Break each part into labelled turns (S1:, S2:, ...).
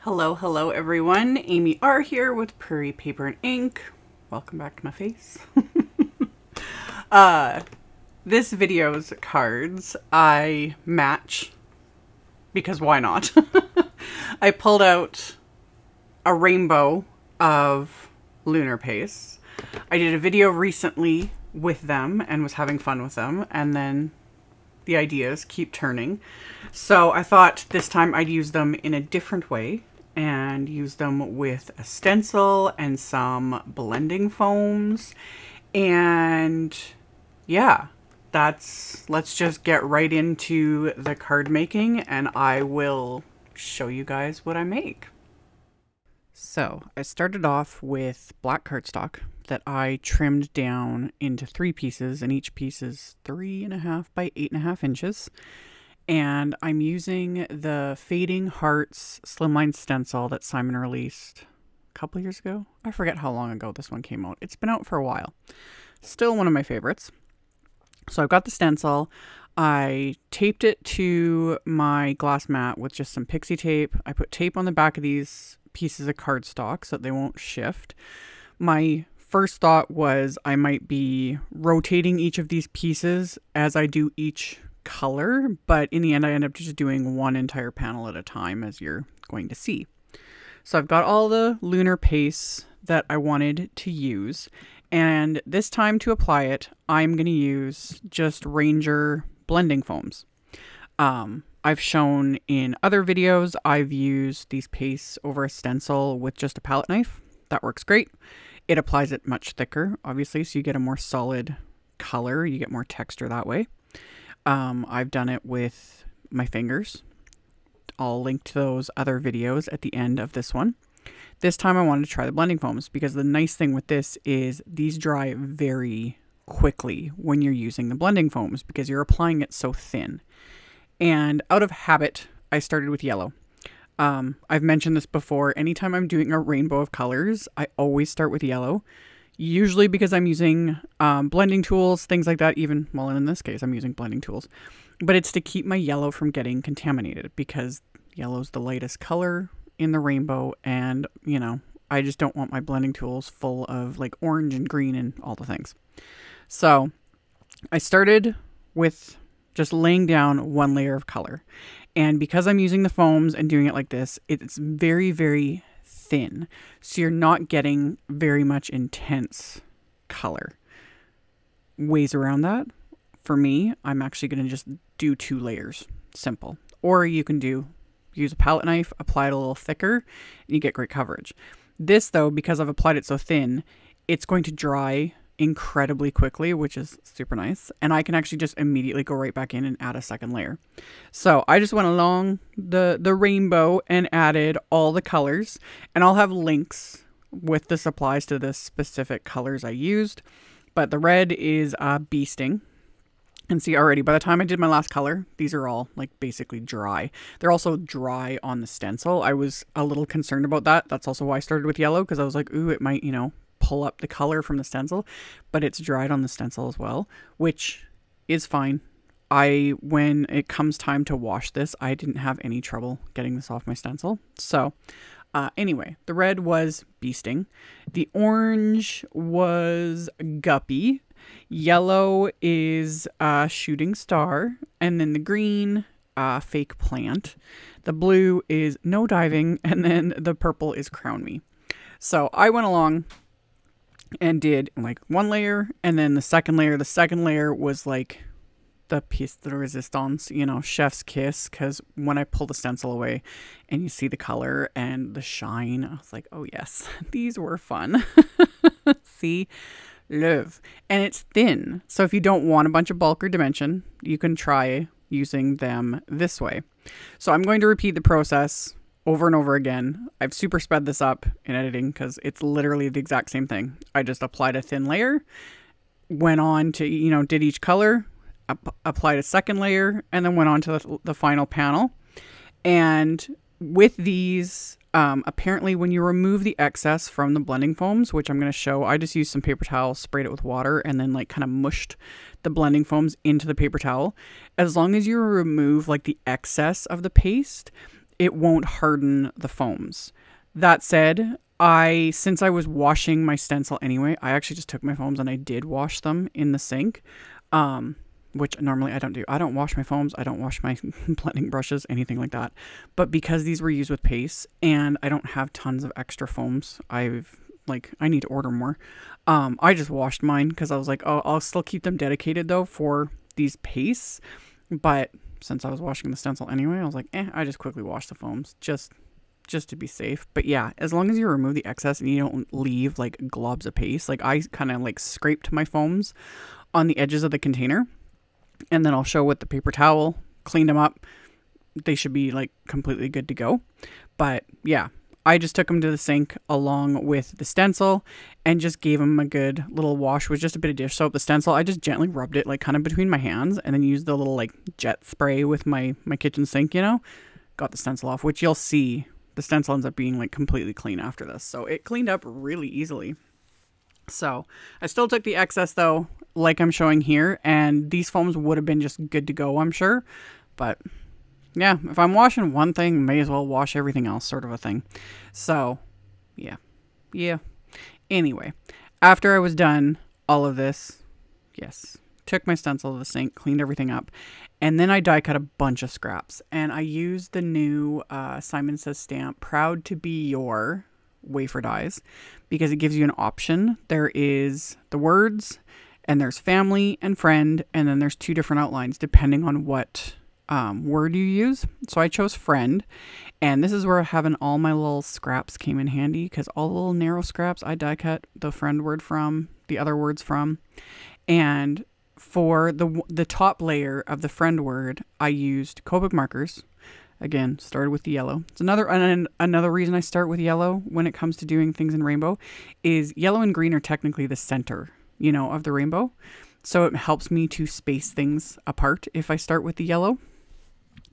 S1: Hello everyone. AmyR here with Prairie Paper and Ink. Welcome back to my face. This video's cards I match because why not? I pulled out a rainbow of Lunar pastes. I did a video recently with them and was having fun with them, and then the ideas keep turning. So I thought this time I'd use them in a different way and use them with a stencil and some blending foams. And yeah, let's just get right into the card making and I will show you guys what I make. So I started off with black cardstock that I trimmed down into 3 pieces, and each piece is 3.5 by 8.5 inches. And I'm using the Fading Hearts Slimline stencil that Simon released a couple years ago. I forget how long ago this one came out. It's been out for a while. Still one of my favorites. So I've got the stencil. I taped it to my glass mat with just some PIXIE tape. I put tape on the back of these pieces of cardstock so that they won't shift. My first thought was I might be rotating each of these pieces as I do each color, but in the end I end up just doing one entire panel at a time, as you're going to see. So I've got all the Lunar pastes that I wanted to use, and this time to apply it I'm going to use just Ranger blending foams. I've shown in other videos I've used these pastes over a stencil with just a palette knife. That works great. It applies it much thicker, obviously, so you get a more solid color, you get more texture that way. I've done it with my fingers. I'll link to those other videos at the end of this one. This time I wanted to try the blending foams because the nice thing with this is these dry very quickly when you're using the blending foams because you're applying it so thin. And out of habit, I started with yellow. I've mentioned this before. Anytime I'm doing a rainbow of colors, I always start with yellow. Usually because I'm using blending tools, things like that. Even, well, in this case, I'm using blending tools. But it's to keep my yellow from getting contaminated because yellow's the lightest color in the rainbow. And, you know, I just don't want my blending tools full of like orange and green and all the things. So I started with just laying down one layer of color. And because I'm using the foams and doing it like this, it's very, very thin, so you're not getting very much intense color. Ways around that, for me, I'm actually going to just do 2 layers, simple. Or you can use a palette knife, apply it a little thicker, and you get great coverage. This though, because I've applied it so thin, it's going to dry incredibly quickly, which is super nice, and I can actually just immediately go right back in and add a second layer. So I just went along the rainbow and added all the colors, and I'll have links with the supplies to the specific colors I used, but the red is bee sting. And see already by the time I did my last color, these are all like basically dry. They're also dry on the stencil. I was a little concerned about that. That's also why I started with yellow, because I was like, ooh, it might, you know, pull up the color from the stencil, but it's dried on the stencil as well, which is fine. When it comes time to wash this, I didn't have any trouble getting this off my stencil. So anyway, the red was bee sting. The orange was Guppy. Yellow is shooting star. And then the green, fake plant. The blue is no diving. And then the purple is crown me. So I went along and did like one layer, and then the second layer. The second layer was like the piece de resistance, you know, chef's kiss, because when I pull the stencil away and you see the color and the shine, I was like, oh yes, these were fun. See, love. And it's thin, so if you don't want a bunch of bulk or dimension, you can try using them this way. So I'm going to repeat the process over and over again. I've super sped this up in editing because it's literally the exact same thing. I just applied a thin layer, went on to, you know, did each color, applied a second layer, and then went on to the final panel. And with these, apparently when you remove the excess from the blending foams, which I'm going to show, I just used some paper towel, sprayed it with water, and then like kind of mushed the blending foams into the paper towel. As long as you remove like the excess of the paste, it won't harden the foams. That said, since I was washing my stencil anyway, I actually just took my foams and I did wash them in the sink, which normally I don't do. I don't wash my foams. I don't wash my blending brushes, anything like that. But because these were used with paste and I don't have tons of extra foams, I need to order more. I just washed mine because I was like, oh, I'll still keep them dedicated though for these pastes. But since I was washing the stencil anyway, I was like, I just quickly wash the foams just to be safe. But yeah, as long as you remove the excess and you don't leave like globs of paste, like I kind of like scraped my foams on the edges of the container and then I'll show with the paper towel, cleaned them up. They should be like completely good to go. But yeah, I just took them to the sink along with the stencil and just gave them a good little wash with just a bit of dish soap. The stencil, I just gently rubbed it like kind of between my hands and then used the little like jet spray with my kitchen sink, you know, got the stencil off, which you'll see the stencil ends up being like completely clean after this. So it cleaned up really easily. So I still took the excess though, like I'm showing here, and these foams would have been just good to go, I'm sure. But yeah, if I'm washing one thing, may as well wash everything else, sort of a thing. So yeah. Anyway, after I was done all of this, yes, took my stencil to the sink, cleaned everything up, and then I die cut a bunch of scraps. And I used the new Simon Says stamp, Proud to Be Your wafer dies, because it gives you an option. There is the words, and there's family and friend, and then there's 2 different outlines depending on what word you use. So I chose friend, and this is where having all my little scraps came in handy, because all the little narrow scraps I die cut the friend word from, the other words from. And for the top layer of the friend word, I used Copic markers. Again, started with the yellow. It's another reason I start with yellow when it comes to doing things in rainbow is yellow and green are technically the center, you know, of the rainbow. So it helps me to space things apart if I start with the yellow.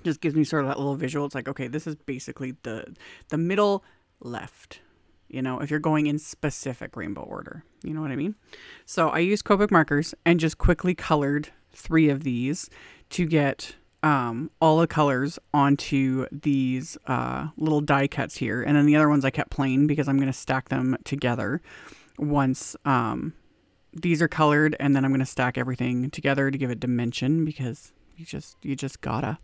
S1: Just gives me sort of that little visual. It's like, okay, this is basically the middle left, you know, if you're going in specific rainbow order, you know what I mean? So I used Copic markers and just quickly colored 3 of these to get all the colors onto these little die cuts here. And then the other ones I kept plain because I'm going to stack them together once these are colored, and then I'm going to stack everything together to give it dimension, because you just gotta.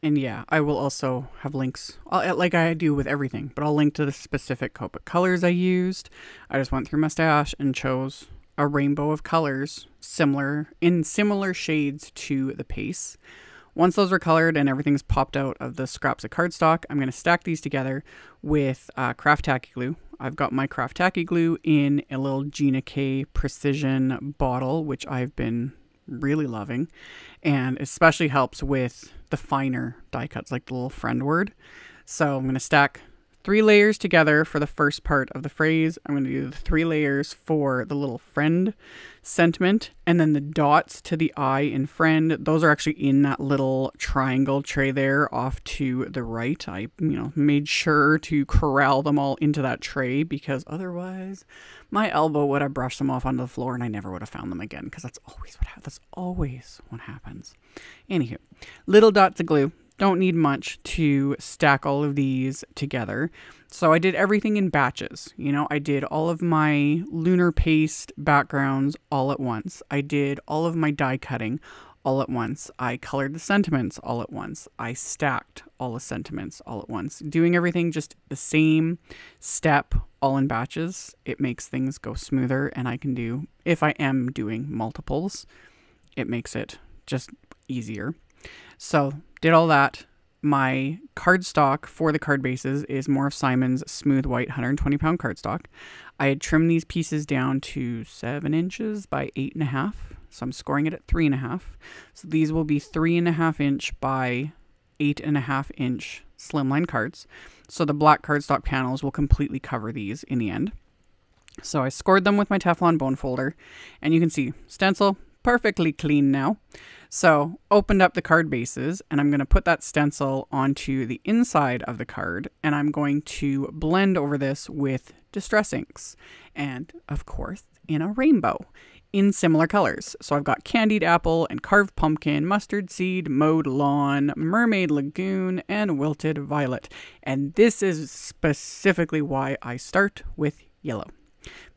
S1: And yeah, I will also have links, like I do with everything, but I'll link to the specific Copic colors I used. I just went through my stash and chose a rainbow of colors in similar shades to the paste. Once those are colored and everything's popped out of the scraps of cardstock, I'm going to stack these together with craft tacky glue. I've got my craft tacky glue in a little Gina K Precision bottle, which I've been really loving, and especially helps with the finer die cuts, like the little friend word. So I'm going to stack 3 layers together for the first part of the phrase. I'm going to do the 3 layers for the little friend sentiment, and then the dots to the I in friend, those are actually in that little triangle tray there off to the right. I, made sure to corral them all into that tray, because otherwise my elbow would have brushed them off onto the floor and I never would have found them again, because that's always what happens. Anywho, little dots of glue. Don't need much to stack all of these together. So I did everything in batches. I did all of my Lunar paste backgrounds all at once. I did all of my die cutting all at once. I colored the sentiments all at once. I stacked all the sentiments all at once. Doing everything just the same step, all in batches, it makes things go smoother, and I can do, if I am doing multiples, it makes it just easier. So did all that. My cardstock for the card bases is more of Simon's smooth white 120 pound cardstock. I had trimmed these pieces down to 7 inches by 8.5. So I'm scoring it at 3.5. So these will be 3.5 inch by 8.5 inch slimline cards. So the black cardstock panels will completely cover these in the end. So I scored them with my Teflon bone folder, and you can see stencil perfectly clean now. So opened up the card bases, and I'm going to put that stencil onto the inside of the card, and I'm going to blend over this with Distress inks, and of course in a rainbow. in similar colors. So I've got Candied Apple and Carved Pumpkin, Mustard Seed, Mowed Lawn, Mermaid Lagoon, and Wilted Violet. And this is specifically why I start with yellow,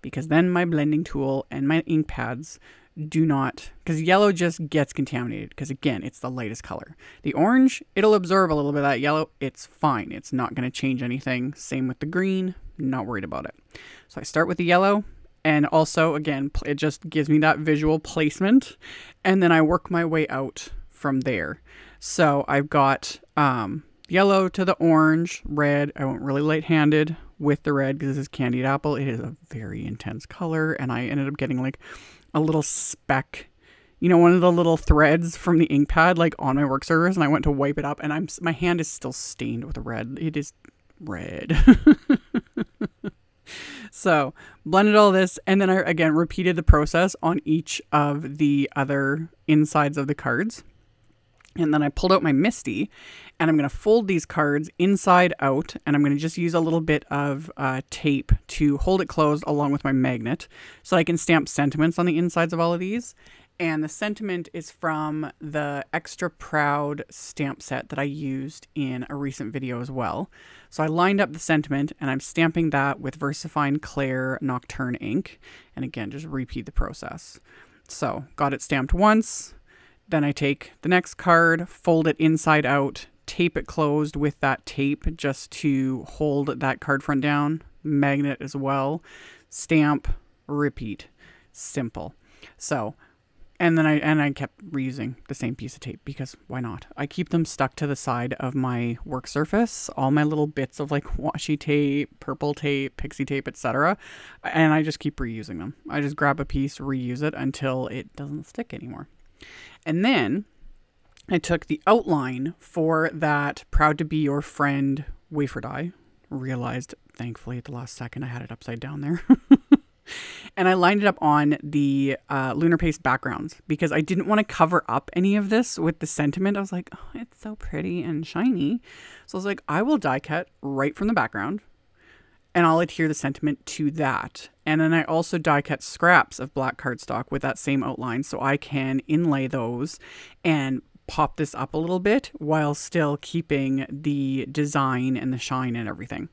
S1: because then my blending tool and my ink pads do not, because yellow just gets contaminated, because again, it's the lightest color. The orange, it'll absorb a little bit of that yellow. It's fine. It's not going to change anything. Same with the green. Not worried about it. So I start with the yellow, and also, again, it just gives me that visual placement, and then I work my way out from there. So I've got yellow to the orange, red. I went really light-handed with the red because this is Candied Apple. It is a very intense color, and I ended up getting like a little speck, you know, one of the little threads from the ink pad, like on my work surface, and I went to wipe it up, and my hand is still stained with red. It is red. So blended all this, and then I again repeated the process on each of the other insides of the cards. And then I pulled out my Misty, and I'm going to fold these cards inside out, and I'm going to just use a little bit of tape to hold it closed along with my magnet, so I can stamp sentiments on the insides of all of these. And the sentiment is from the Extra Proud stamp set that I used in a recent video as well. So I lined up the sentiment, and I'm stamping that with VersaFine Clair Nocturne ink. And again, just repeat the process. So got it stamped once. Then I take the next card, fold it inside out, tape it closed with that tape just to hold that card front down. Magnet as well. Stamp, repeat. Simple. So, and then I kept reusing the same piece of tape because why not? I keep them stuck to the side of my work surface. All my little bits of like washi tape, purple tape, PIXIE tape, etc. And I just keep reusing them. I just grab a piece, reuse it until it doesn't stick anymore. And then I took the outline for that Proud to Be Your Friend wafer die. Realized, thankfully, at the last second I had it upside down there. And I lined it up on the Lunar Paste backgrounds because I didn't want to cover up any of this with the sentiment. I was like, oh, it's so pretty and shiny. So I was like, I will die cut right from the background, and I'll adhere the sentiment to that. And then I also die cut scraps of black cardstock with that same outline so I can inlay those and pop this up a little bit while still keeping the design and the shine and everything.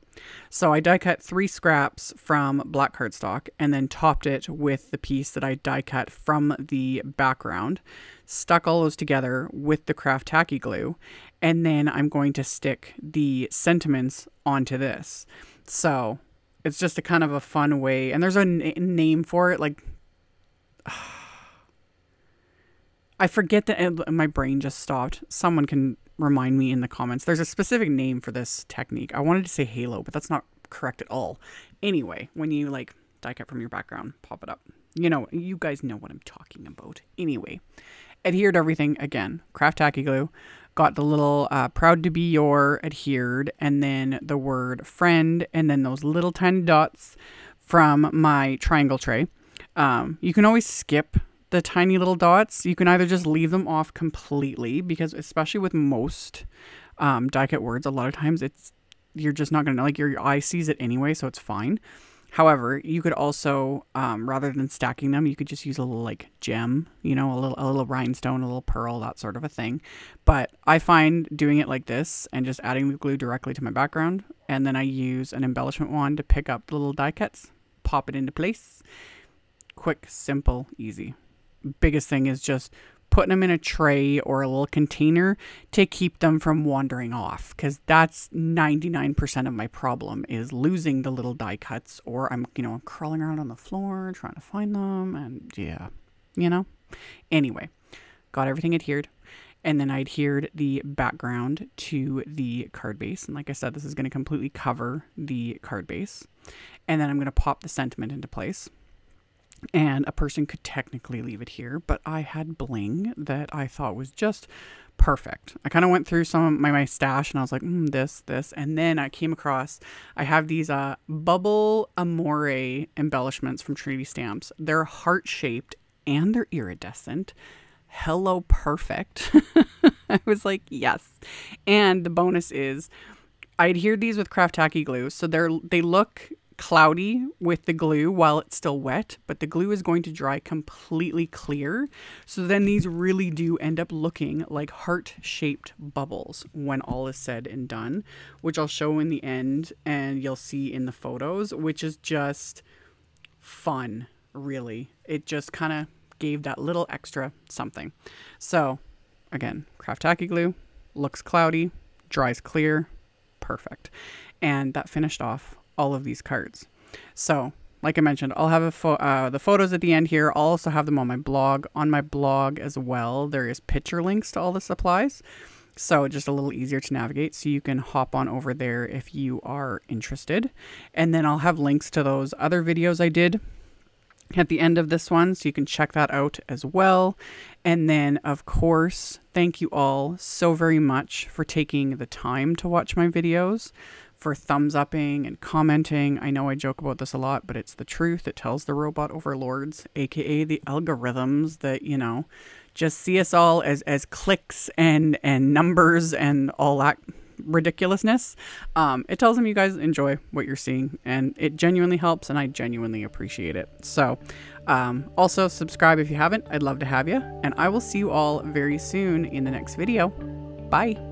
S1: So I die cut 3 scraps from black cardstock and then topped it with the piece that I die cut from the background, stuck all those together with the craft tacky glue, and then I'm going to stick the sentiments onto this. So it's just a kind of a fun way, and there's a name for it, like I forget that. My brain just stopped. Someone can remind me in the comments. There's a specific name for this technique. I wanted to say halo, but that's not correct at all. Anyway, when you like die cut from your background, pop it up. You know, you guys know what I'm talking about. Anyway, adhered everything again. Craft tacky glue. Got the little Proud to Be Your adhered, and then the word friend, and then those little tiny dots from my triangle tray. You can always skip the tiny little dots. You can either just leave them off completely, because especially with most die cut words, a lot of times you're just not gonna, like, your eye sees it anyway, so it's fine. However, you could also rather than stacking them, you could just use a little like gem, you know, a little rhinestone, a little pearl, that sort of a thing. But I find doing it like this and just adding the glue directly to my background, and then I use an embellishment wand to pick up the little die cuts, pop it into place. Quick, simple, easy. Biggest thing is just putting them in a tray or a little container to keep them from wandering off, because that's 99% of my problem, is losing the little die cuts, or I'm crawling around on the floor trying to find them, and yeah, anyway, got everything adhered, and then I adhered the background to the card base, and like I said, this is going to completely cover the card base, and then I'm going to pop the sentiment into place. And a person could technically leave it here, but I had bling that I thought was just perfect. I kind of went through some of my stash, and I was like, this, and then I came across, I have these Bubble Amore embellishments from Trinity Stamps. They're heart-shaped, and they're iridescent. Hello, perfect. I was like, yes. And the bonus is, I adhered these with craft tacky glue, so they look cloudy with the glue while it's still wet, but the glue is going to dry completely clear. So then these really do end up looking like heart-shaped bubbles when all is said and done, which I'll show in the end and you'll see in the photos, which is just fun, really. It just kind of gave that little extra something. So again, craft tacky glue, looks cloudy, dries clear, perfect. And that finished off all of these cards. So like I mentioned, I'll have the photos at the end here. I'll also have them on my blog. On my blog as well, there is picture links to all the supplies. So just a little easier to navigate. So you can hop on over there if you are interested. And then I'll have links to those other videos I did at the end of this one, so you can check that out as well. And then of course, thank you all so very much for taking the time to watch my videos, for thumbs upping and commenting. I know I joke about this a lot, but it's the truth. It tells the robot overlords, aka the algorithms, that, you know, just see us all as clicks and numbers and all that ridiculousness. It tells them you guys enjoy what you're seeing, and it genuinely helps, and I genuinely appreciate it. So also subscribe if you haven't. I'd love to have you, and I will see you all very soon in the next video. Bye.